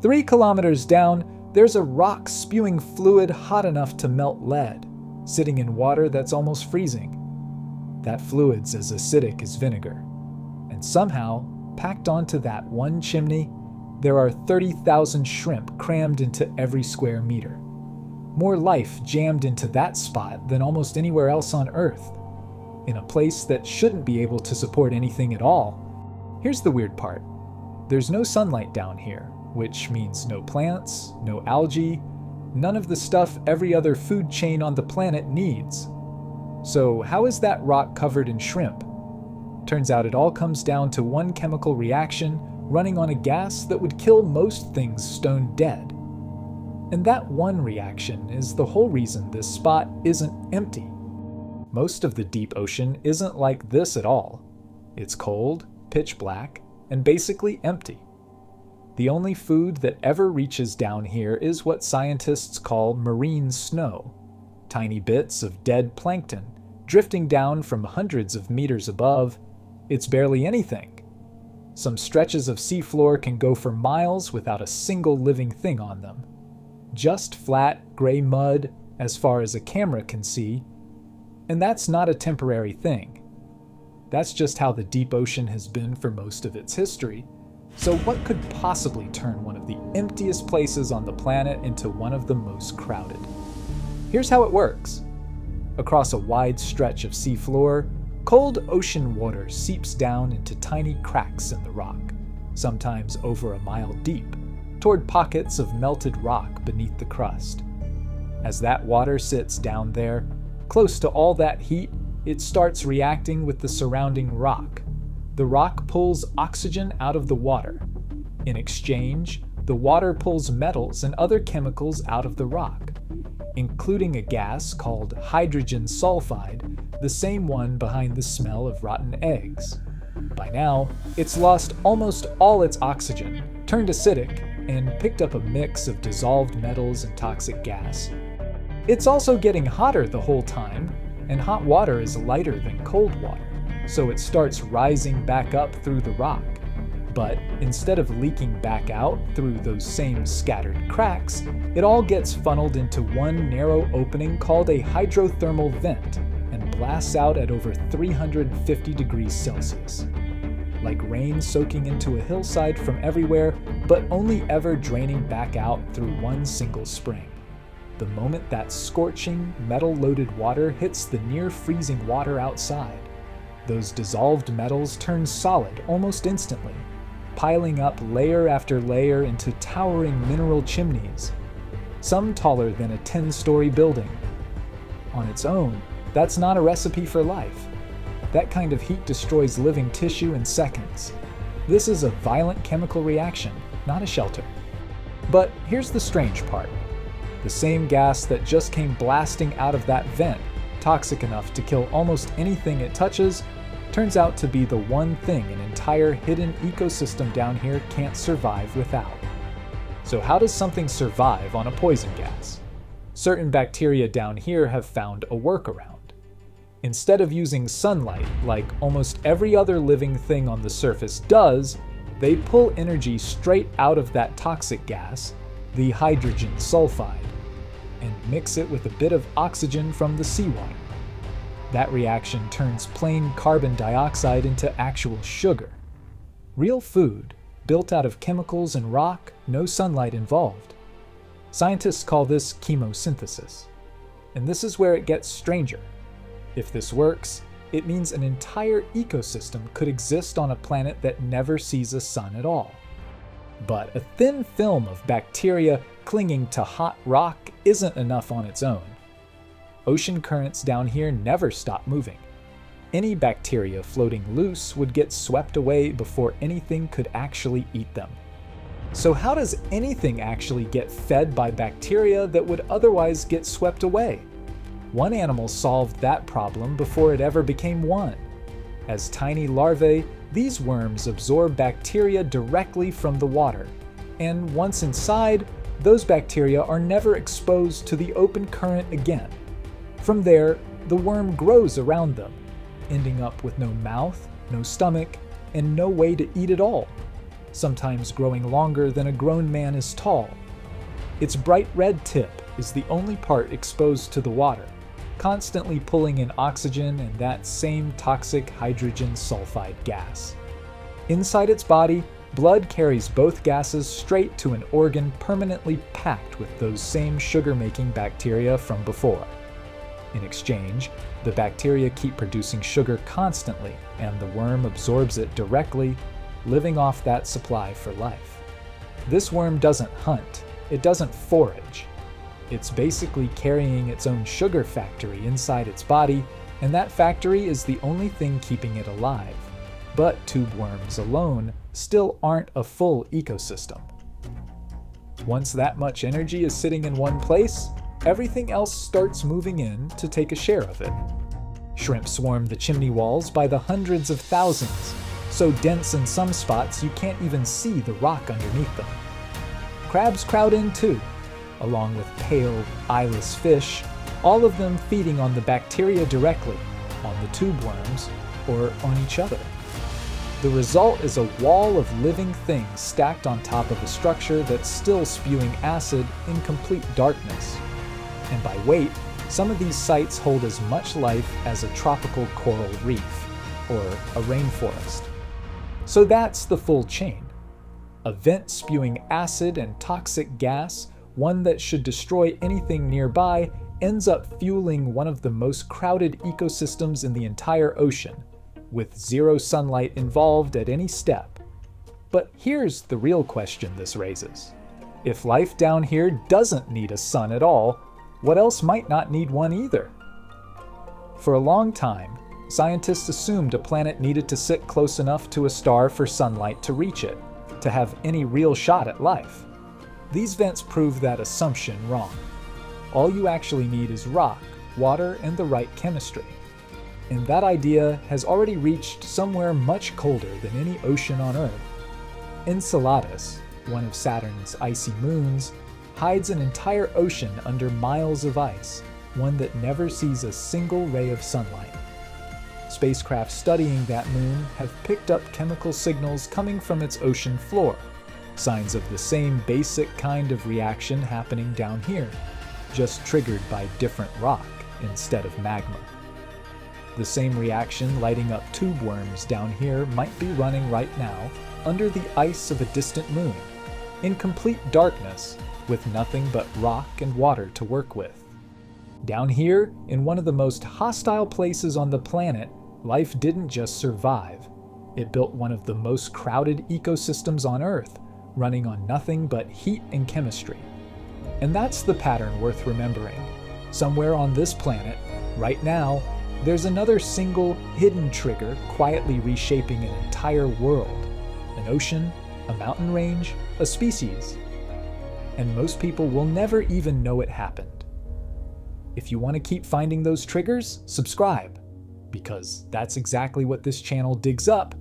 3 kilometers down, there's a rock spewing fluid hot enough to melt lead, sitting in water that's almost freezing. That fluid's as acidic as vinegar. And somehow, packed onto that one chimney, there are 30,000 shrimp crammed into every square meter. More life jammed into that spot than almost anywhere else on Earth, in a place that shouldn't be able to support anything at all. Here's the weird part. There's no sunlight down here, which means no plants, no algae, none of the stuff every other food chain on the planet needs. So how is that rock covered in shrimp? Turns out it all comes down to one chemical reaction running on a gas that would kill most things stone dead. And that one reaction is the whole reason this spot isn't empty. Most of the deep ocean isn't like this at all. It's cold, pitch black, and basically empty. The only food that ever reaches down here is what scientists call marine snow, tiny bits of dead plankton drifting down from hundreds of meters above. It's barely anything. Some stretches of seafloor can go for miles without a single living thing on them. Just flat, gray mud as far as a camera can see. And that's not a temporary thing. That's just how the deep ocean has been for most of its history. So what could possibly turn one of the emptiest places on the planet into one of the most crowded? Here's how it works. Across a wide stretch of seafloor, cold ocean water seeps down into tiny cracks in the rock, sometimes over a mile deep, toward pockets of melted rock beneath the crust. As that water sits down there, close to all that heat, it starts reacting with the surrounding rock. The rock pulls oxygen out of the water. In exchange, the water pulls metals and other chemicals out of the rock, including a gas called hydrogen sulfide, the same one behind the smell of rotten eggs. By now, it's lost almost all its oxygen, turned acidic, and picked up a mix of dissolved metals and toxic gas. It's also getting hotter the whole time, and hot water is lighter than cold water, so it starts rising back up through the rock. But instead of leaking back out through those same scattered cracks, it all gets funneled into one narrow opening called a hydrothermal vent and blasts out at over 350 degrees Celsius. Like rain soaking into a hillside from everywhere, but only ever draining back out through one single spring. The moment that scorching, metal-loaded water hits the near-freezing water outside, those dissolved metals turn solid almost instantly, piling up layer after layer into towering mineral chimneys, some taller than a 10-story building. On its own, that's not a recipe for life. That kind of heat destroys living tissue in seconds. This is a violent chemical reaction, not a shelter. But here's the strange part. The same gas that just came blasting out of that vent, toxic enough to kill almost anything it touches, turns out to be the one thing an entire hidden ecosystem down here can't survive without. So how does something survive on a poison gas? Certain bacteria down here have found a workaround. Instead of using sunlight like almost every other living thing on the surface does, they pull energy straight out of that toxic gas, the hydrogen sulfide, and mix it with a bit of oxygen from the seawater. That reaction turns plain carbon dioxide into actual sugar. Real food, built out of chemicals and rock, no sunlight involved. Scientists call this chemosynthesis. And this is where it gets stranger. If this works, it means an entire ecosystem could exist on a planet that never sees a sun at all. But a thin film of bacteria clinging to hot rock isn't enough on its own. Ocean currents down here never stop moving. Any bacteria floating loose would get swept away before anything could actually eat them. So how does anything actually get fed by bacteria that would otherwise get swept away? One animal solved that problem before it ever became one. As tiny larvae, these worms absorb bacteria directly from the water, and once inside, those bacteria are never exposed to the open current again. From there, the worm grows around them, ending up with no mouth, no stomach, and no way to eat at all. sometimes growing longer than a grown man is tall. Its bright red tip is the only part exposed to the water, constantly pulling in oxygen and that same toxic hydrogen sulfide gas. Inside its body, blood carries both gases straight to an organ permanently packed with those same sugar-making bacteria from before. In exchange, the bacteria keep producing sugar constantly, and the worm absorbs it directly, living off that supply for life. This worm doesn't hunt, it doesn't forage. It's basically carrying its own sugar factory inside its body, and that factory is the only thing keeping it alive. But tube worms alone still aren't a full ecosystem. Once that much energy is sitting in one place, everything else starts moving in to take a share of it. Shrimp swarm the chimney walls by the hundreds of thousands, so dense in some spots you can't even see the rock underneath them. Crabs crowd in too, along with pale, eyeless fish, all of them feeding on the bacteria directly, on the tube worms, or on each other. The result is a wall of living things stacked on top of a structure that's still spewing acid in complete darkness. And by weight, some of these sites hold as much life as a tropical coral reef, or a rainforest. So that's the full chain. A vent spewing acid and toxic gas, one that should destroy anything nearby, ends up fueling one of the most crowded ecosystems in the entire ocean, with zero sunlight involved at any step. But here's the real question this raises. If life down here doesn't need a sun at all, what else might not need one either? For a long time, scientists assumed a planet needed to sit close enough to a star for sunlight to reach it, to have any real shot at life. These vents prove that assumption wrong. All you actually need is rock, water, and the right chemistry. And that idea has already reached somewhere much colder than any ocean on Earth. Enceladus, one of Saturn's icy moons, hides an entire ocean under miles of ice, one that never sees a single ray of sunlight. Spacecraft studying that moon have picked up chemical signals coming from its ocean floor, signs of the same basic kind of reaction happening down here, just triggered by different rock instead of magma. The same reaction lighting up tube worms down here might be running right now under the ice of a distant moon, in complete darkness, with nothing but rock and water to work with. Down here, in one of the most hostile places on the planet, life didn't just survive. It built one of the most crowded ecosystems on Earth, running on nothing but heat and chemistry. And that's the pattern worth remembering. Somewhere on this planet, right now, there's another single, hidden trigger quietly reshaping an entire world. An ocean, a mountain range, a species. And most people will never even know it happened. If you want to keep finding those triggers, subscribe, because that's exactly what this channel digs up